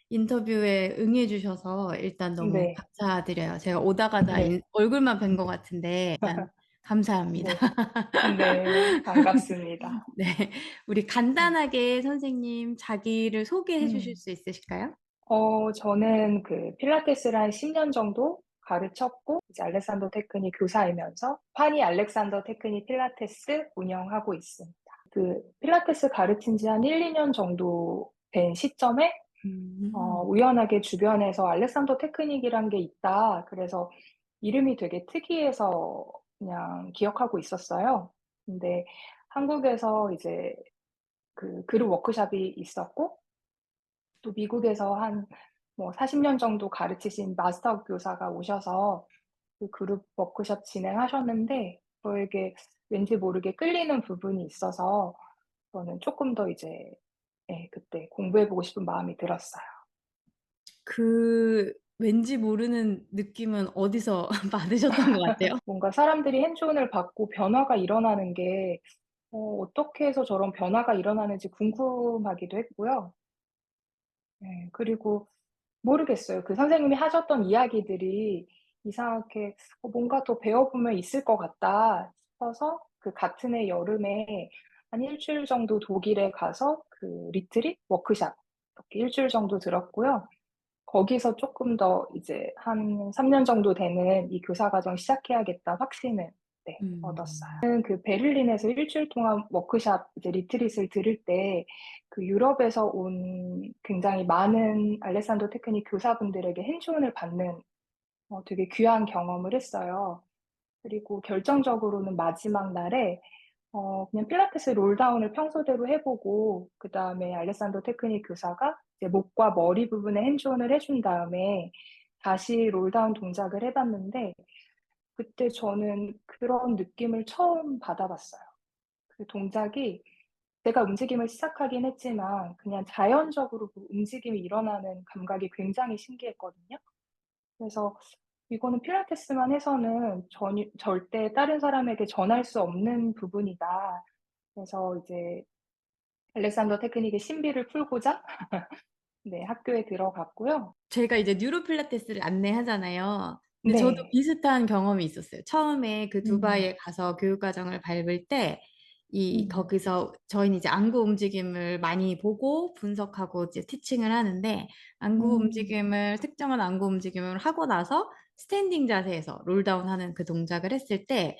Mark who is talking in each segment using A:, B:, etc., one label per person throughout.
A: 인터뷰에 응해주셔서 일단 너무
B: 네,
A: 감사드려요. 제가 오다가 다
B: 네,
A: 얼굴만 뵌 것 같은데 일단 감사합니다.
B: 네, 네, 반갑습니다.
A: 네, 우리
B: 네.
A: 간단하게 선생님 자기를 소개해 주실
B: 음,
A: 수 있으실까요?
B: 저는 그 필라테스를 한 10년 정도 가르쳤고, 이제 알렉산더 테크닉 교사이면서 파니 알렉산더 테크닉 필라테스 운영하고 있습니다. 그 필라테스 가르친 지 한 1, 2년 정도 된 시점에
A: 음.
B: 우연하게 주변에서 알렉산더 테크닉이란 게 있다. 그래서 이름이 되게 특이해서 그냥 기억하고 있었어요. 근데 한국에서 이제 그 그룹 워크숍이 있었고, 또 미국에서 한 뭐 40년 정도 가르치신 마스터 교사가 오셔서 그 그룹 워크숍 진행하셨는데, 저에게 왠지 모르게 끌리는 부분이 있어서 저는 조금 더 이제, 예, 그때 공부해보고 싶은 마음이 들었어요.
A: 그 왠지 모르는 느낌은 어디서 받으셨던 것 같아요?
B: 뭔가 사람들이 핸즈온을 받고 변화가 일어나는 게 어떻게 해서 저런 변화가 일어나는지 궁금하기도 했고요. 예, 그리고 모르겠어요. 그 선생님이 하셨던 이야기들이 이상하게 '뭔가 더 배워보면 있을 것 같다.' 싶어서 그 같은 해 여름에 한 일 주일 정도 독일에 가서 그 리트릿 워크숍 이렇게 일 주일 정도 들었고요. 거기서 쪼끔 더 이제 한 3년 정도 되는 '이 교사 과정 시작해야겠다.' 확신을, 네, 얻었어요.
A: 음.
B: 저는 그 베를린에서 일 주일 동안 워크숍 이제 리트릿을 들을 때 그 유럽에서 온 굉장히 많은 알레산더 테크닉 교사분들에게 핸즈온을 받는 되게 귀한 경험을 했어요. 그리고 결정적으로는 마지막 날에 그냥 필라테스 롤다운을 평소대로 해 보고, 그다음에 알레산더 테크닉 교사가 이제 목과 머리 부분에 핸즈온을 해준 다음에 다시 롤다운 동작을 해 봤는데, 그때 저는 그런 느낌을 처음 받아 봤어요. 그 동작이 제가 움직임을 시작하긴 했지만 그냥 자연적으로 그 움직임이 일어나는 감각이 굉장히 신기했거든요. 그래서 '이거는 필라테스만 해서는 전혀 절대 다른 사람에게 전할 수 없는 부분이다.' 그래서 이제 알렉산더 테크닉의 신비를 풀고자 네, 학교에 들어갔고요.
A: 제가 이제 뉴로 필라테스를 안내하잖아요. 근데 저도
B: 네.
A: 비슷한 경험이 있었어요. 처음에 그
B: 음.
A: 두바이에 가서 교육 과정을 밟을 때 이
B: 음.
A: 거기서 저희는 이제 안구 움직임을 많이 보고 분석하고 이제 티칭을 하는데 안구
B: 음.
A: 움직임을 특정한 안구 움직임을 하고 나서 스탠딩 자세에서 롤다운하는 그 동작을 했을 때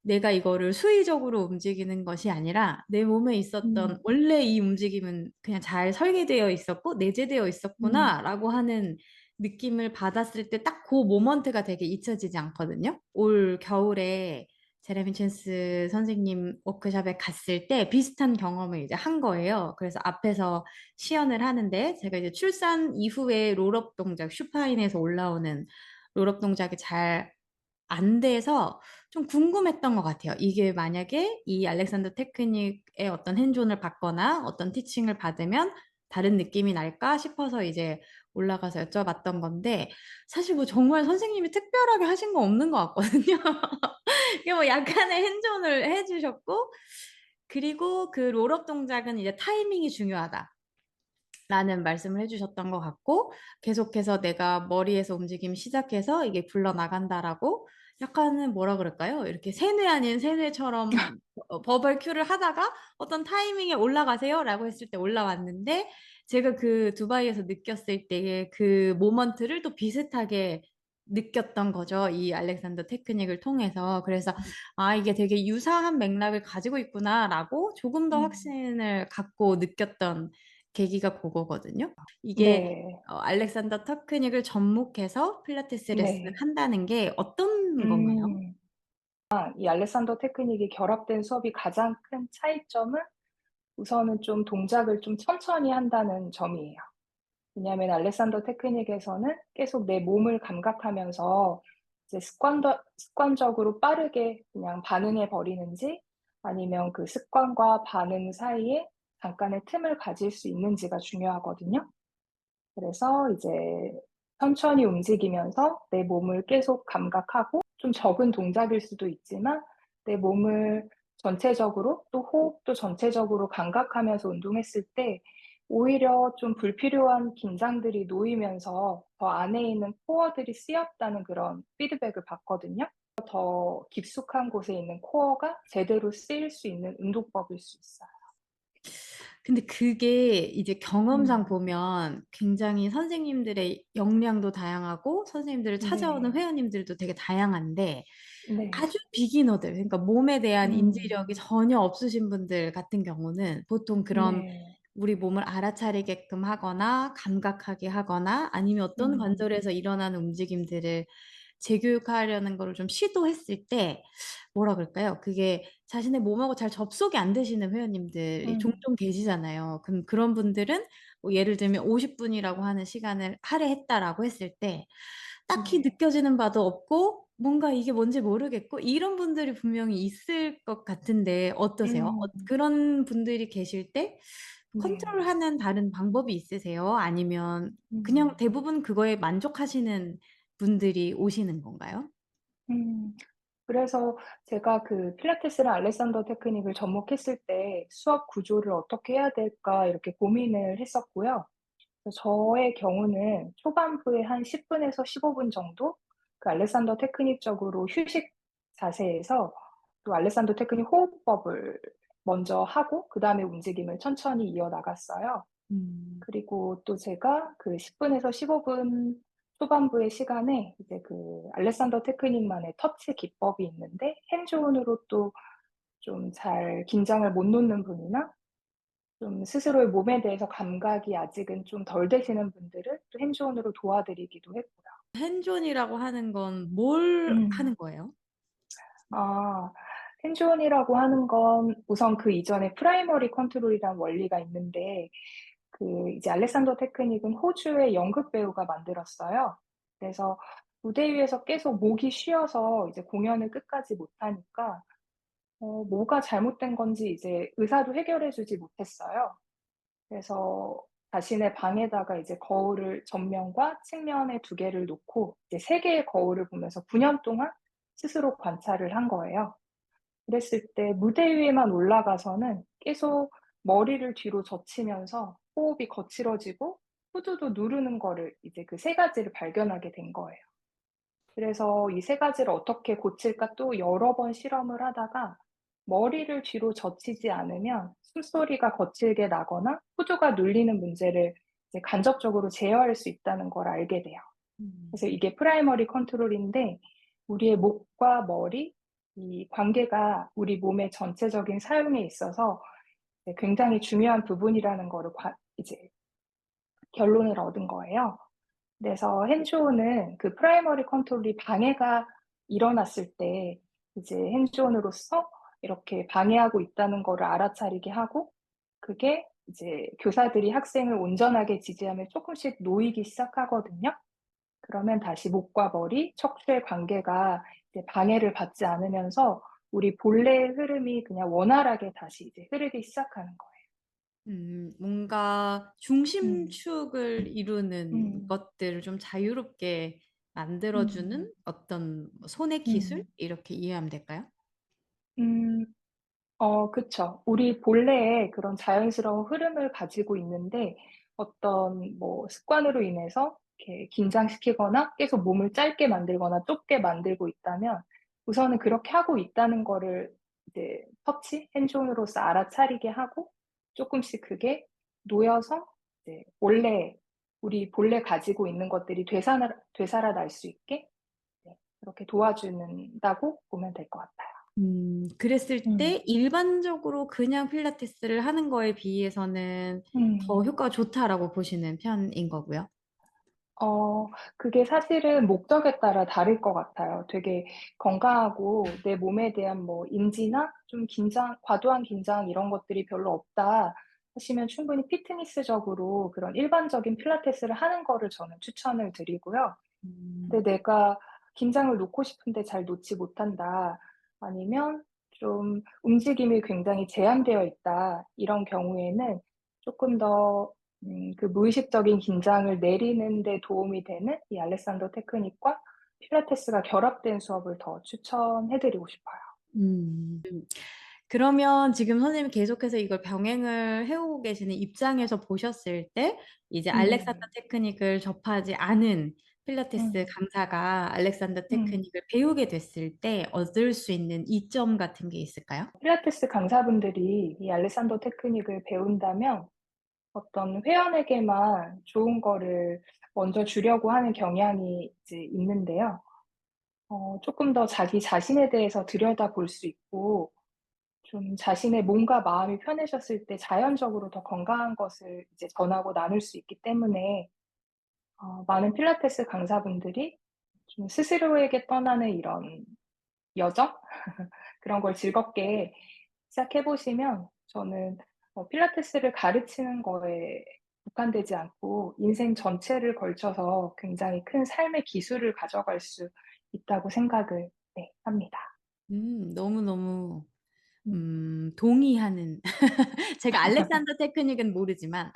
A: 내가 이거를 수의적으로 움직이는 것이 아니라 내 몸에 있었던
B: 음.
A: 원래 이 움직임은 그냥 잘 설계되어 있었고 내재되어
B: 음.
A: 있었구나라고 하는 느낌을 받았을 때 딱 그 모먼트가 되게 잊혀지지 않거든요. 올 겨울에 제레미 첸스 선생님 워크숍에 갔을 때 비슷한 경험을 이제 한 거예요. 그래서 앞에서 시연을 하는데 제가 이제 출산 이후에 롤업 동작, 슈파인에서 올라오는 롤업 동작이 잘 안 돼서 좀 궁금했던 것 같아요. 이게 만약에 이 알렉산더 테크닉의 어떤 핸존을 받거나 어떤 티칭을 받으면 다른 느낌이 날까 싶어서 이제 올라가서 여쭤봤던 건데 사실 뭐 정말 선생님이 특별하게 하신 거 없는 것 같거든요. 이게 뭐 약간의 핸존을 해주셨고 그리고 그 롤업 동작은 이제 타이밍이 중요하다. 라는 말씀을 해주셨던 것 같고, 계속해서 내가 머리에서 움직임 시작해서 이게 굴러나간다라고 약간은 뭐라 그럴까요? 이렇게 세뇌 아닌 세뇌처럼 버벌 큐를 하다가 어떤 타이밍에 올라가세요? 라고 했을 때 올라왔는데, 제가 그 두바이에서 느꼈을 때의 그 모먼트를 또 비슷하게 느꼈던 거죠. 이 알렉산더 테크닉을 통해서. 그래서, 아, 이게 되게 유사한 맥락을 가지고 있구나라고 조금 더
B: 음.
A: 확신을 갖고 느꼈던 계기가 그거거든요. 이게
B: 네.
A: 알렉산더 테크닉을 접목해서 필라테스 레슨을
B: 네.
A: 한다는 게 어떤 건가요?
B: 음. 이 알렉산더 테크닉이 결합된 수업이 가장 큰 차이점은 우선은 좀 동작을 좀 천천히 한다는 점이에요. 왜냐하면 알렉산더 테크닉에서는 계속 내 몸을 감각하면서 이제 습관적으로 빠르게 그냥 반응해 버리는지, 아니면 그 습관과 반응 사이에 잠깐의 틈을 가질 수 있는지가 중요하거든요. 그래서 이제 천천히 움직이면서 내 몸을 계속 감각하고, 좀 적은 동작일 수도 있지만 내 몸을 전체적으로 또 호흡도 전체적으로 감각하면서 운동했을 때 오히려 좀 불필요한 긴장들이 놓이면서 더 안에 있는 코어들이 쓰였다는 그런 피드백을 받거든요. 더 깊숙한 곳에 있는 코어가 제대로 쓰일 수 있는 운동법일 수 있어요.
A: 근데 그게 이제 경험상
B: 음.
A: 보면 굉장히 선생님들의 역량도 다양하고 선생님들을 찾아오는
B: 네.
A: 회원님들도 되게 다양한데
B: 네.
A: 아주 비기너들, 그러니까 몸에 대한
B: 음.
A: 인지력이 전혀 없으신 분들 같은 경우는 보통 그런
B: 네.
A: 우리 몸을 알아차리게끔 하거나 감각하게 하거나 아니면 어떤
B: 음.
A: 관절에서 일어나는 움직임들을 재교육하려는 거를 좀 시도했을 때 뭐라 그럴까요? 그게 자신의 몸하고 잘 접속이 안 되시는 회원님들이
B: 음.
A: 종종 계시잖아요. 그럼 그런 분들은 뭐 예를 들면 50 분이라고 하는 시간을 할애했다라고 했을 때 딱히
B: 네.
A: 느껴지는 바도 없고 뭔가 이게 뭔지 모르겠고 이런 분들이 분명히 있을 것 같은데 어떠세요?
B: 음.
A: 그런 분들이 계실 때
B: 네.
A: 컨트롤하는 다른 방법이 있으세요? 아니면 그냥
B: 음.
A: 대부분 그거에 만족하시는 분들이 오시는 건가요?
B: 음. 그래서 제가 그 필라테스랑 알렉산더 테크닉을 접목했을 때 '수업 구조를 어떻게 해야 될까?' 이렇게 고민을 했었고요. 그래서 저의 경우는 초반부에 한 10 분에서 15분 정도 그 알렉산더 테크닉적으로 휴식 자세에서 또 알렉산더 테크닉 호흡법을 먼저 하고 그다음에 움직임을 천천히 이어나갔어요.
A: 음.
B: 그리고 또 제가 그 10 분에서 15분 초반부의 시간에 이제 그 알렉산더 테크닉만의 터치 기법이 있는데 핸즈 온으로 또 좀 잘 긴장을 못 놓는 분이나 좀 스스로의 몸에 대해서 감각이 아직은 좀 덜 되시는 분들을 또 핸즈 온으로 도와드리기도 했고요.
A: 핸즈온이라고 하는 건 뭘
B: 음.
A: 하는 거예요?
B: 아. 핸즈 온이라고 하는 건 우선 그 이전에 프라이머리 컨트롤이라는 원리가 있는데 그 이제 알렉산더 테크닉은 호주의 연극 배우가 만들었어요. 그래서 무대 위에서 계속 목이 쉬어서 이제 공연을 끝까지 못 하니까 뭐가 잘못된 건지 이제 의사도 해결해 주지 못했어요. 그래서 자신의 방에다가 이제 거울을 전면과 측면에 두 개를 놓고 이제 세 개의 거울을 보면서 9년 동안 스스로 관찰을 한 거예요. 그랬을 때 무대 위에만 올라가서는 계속 머리를 뒤로 젖히면서 호흡이 거칠어지고 후두도 누르는 거를 이제 그 세 가지를 발견하게 된 거예요. 그래서 이 세 가지를 어떻게 고칠까 또 여러 번 실험을 하다가 머리를 뒤로 젖히지 않으면 숨소리가 거칠게 나거나 후두가 눌리는 문제를 이제 간접적으로 제어할 수 있다는 걸 알게 돼요. 그래서
A: 음.
B: 이게 프라이머리 컨트롤인데 우리의 목과 머리 이 관계가 우리 몸의 전체적인 사용에 있어서 네 굉장히 중요한 부분이라는 거를 이제 결론을 얻은 거예요. 그래서 핸즈온은 그 프라이머리 컨트롤이 방해가 일어났을 때 이제 핸즈온으로서 이렇게 방해하고 있다는 거를 알아차리게 하고 그게 이제 교사들이 학생을 온전하게 지지하면 쪼끔씩 놓이기 시작하거든요. 그러면 다시 목과 머리, 척추의 관계가 이제 방해를 받지 않으면서 우리 본래의 흐름이 그냥 원활하게 다시 이제 흐르기 시작하는 거예요.
A: 뭔가
B: 음.
A: 중심축을 이루는
B: 음.
A: 것들을 좀 자유롭게 만들어
B: 음.
A: 주는 어떤 뭐 손의 기술
B: 음.
A: 이렇게 이해하면 될까요?
B: 음. 그쵸. 우리 본래의 그런 자연스러운 흐름을 가지고 있는데 어떤 뭐 습관으로 인해서 이렇게 긴장시키거나 계속 몸을 짧게 만들거나 좁게 만들고 있다면 우선은 그렇게 하고 있다는 거를 이제 핸즈 온으로서 알아차리게 하고 쪼끔씩 그게 놓여서 이제 원래 우리 본래 가지고 있는 것들이 되살아날 수 있게 네 그렇게 도와준다고 보면 될 것 같아요.
A: 그랬을
B: 음.
A: 때 일반적으로 그냥 필라테스를 하는 거에 비해서는 더
B: 음.
A: 효과가 좋다라고 보시는 편인 거고요.
B: 어 그게 사실은 목적에 따라 다를 것 같아요. 되게 건강하고 내 몸에 대한 뭐 인지나 좀 긴장 과도한 긴장 이런 것들이 별로 없다 하시면 충분히 피트니스적으로 그런 일반적인 필라테스를 하는 거를 저는 추천을 드리고요.
A: 음.
B: 근데 내가 긴장을 놓고 싶은데 잘 놓지 못한다. 아니면 좀 움직임이 굉장히 제한되어 있다. 이런 경우에는 쪼끔 더 그 무의식적인 긴장을 내리는 데 도움이 되는 이 알렉산더 테크닉과 필라테스가 결합된 수업을 더 추천해 드리고 싶어요.
A: 음. 그러면 지금 선생님이 계속해서 이걸 병행을 해오고 계시는 입장에서 보셨을 때 이제 알렉산더
B: 네.
A: 테크닉을 접하지 않은 필라테스
B: 음,
A: 강사가 알렉산더
B: 음.
A: 테크닉을 배우게 됐을 때 얻을 수 있는 이점 같은 게 있을까요?
B: 필라테스 강사분들이 이 알레산더 테크닉을 배운다면 어떤 회원에게만 좋은 거를 먼저 주려고 하는 경향이 이제 있는데요. 조금 더 자기 자신에 대해서 들여다볼 수 있고 좀 자신의 몸과 마음이 편해졌을 때 자연적으로 더 건강한 것을 이제 전하고 나눌 수 있기 때문에 많은 필라테스 강사분들이 좀 스스로에게 떠나는 이런 여정? 그런 걸 즐겁게 시작해 보시면 저는 필라테스를 가르치는 거에 국한되지 않고 인생 전체를 걸쳐서 굉장히 큰 삶의 기술을 가져갈 수 있다고 생각을 네 합니다.
A: 너무너무
B: 음.
A: 동의하는 제가 알렉산더
B: 네.
A: 테크닉은 모르지만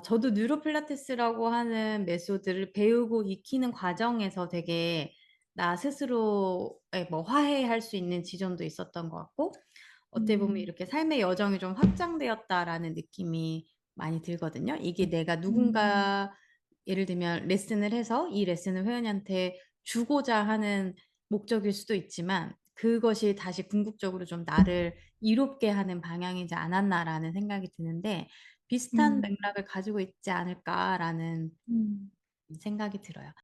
A: 저도 뉴로 필라테스라고 하는 메소드를 배우고 익히는 과정에서 되게 나 스스로의 뭐 화해할 수 있는 지점도 있었던 것 같고 어떻게 보면
B: 음.
A: 이렇게 삶의 여정이 좀 확장되었다라는 느낌이 많이 들거든요. 이게 내가
B: 음.
A: 누군가 예를 들면 레슨을 해서 이 레슨을 회원한테 주고자 하는 목적일 수도 있지만 그것이 다시 궁극적으로 좀 '나를 이롭게 하는 방향이지 않았나.'라는 생각이 드는데 '비슷한
B: 음.
A: 맥락을 가지고 있지 않을까.'라는
B: 음.
A: 생각이 들어요.